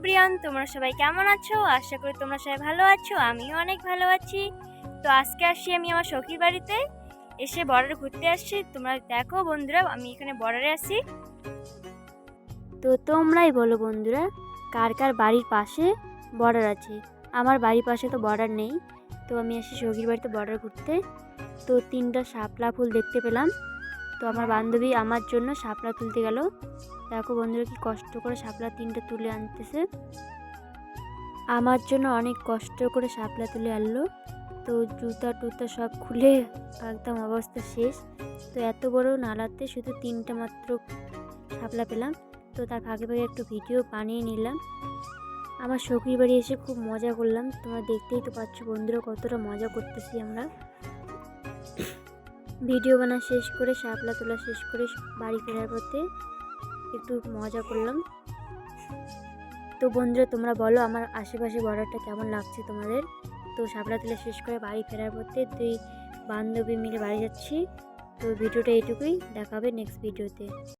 Everyone, তোমরা সবাই কেমন আছো? আশা করি তোমরা সবাই ভালো আছো। আমিও অনেক ভালো আছি। তো আজকে আসছি আমি আমার সখীর বাড়িতে, এসে বর্ডারে ঘুরতে আসছি। তোমরা দেখো বন্ধুরা, আমি এখানে বর্ডারে আছি। তো তোমরাই বলো বন্ধুরা, কার কার বাড়ির পাশে বর্ডার আছে? আমার বাড়ির পাশে তো বর্ডার নেই, তো আমি আসি সখীর বাড়িতে বর্ডার ঘুরতে। তো 3টা শাপলা ফুল দেখতে পেলাম। তো আমার বান্ধবী আমার জন্য শাপলা তুলতে গেল। দেখো বন্ধুরা, কি কষ্ট করে শাপলা 3টা তুলে আনতেছে। আমার জন্য অনেক কষ্ট করে শাপলা তুলে আনলো। তো জুতা টুতা সব খুলে একদম অবস্থা শেষ। তো এত বড় নালাতে শুধু 3টা মাত্র শাপলা পেলাম। তো তার ফাঁকে ফাঁকে একটু ভিডিও বানিয়ে নিলাম। আমার সখীর বাড়ি এসে খুব মজা করলাম। তোমরা দেখতেই তো পাচ্ছ বন্ধুরা, কতটা মজা করতেছি আমরা। ভিডিও বানা শেষ করে, শাপলা তোলা শেষ করে বাড়ি ফেরার পথে একটু মজা করলাম। তো বন্ধুরা, তোমরা বলো আমার আশেপাশে বর্ডারটা কেমন লাগছে তোমাদের? তো শাপলা তোলা শেষ করে বাড়ি ফেরার পথে 2 বান্ধবী মিলে বাড়ি যাচ্ছি। তো ভিডিওটা এইটুকুই, দেখা হবে নেক্সট ভিডিওতে।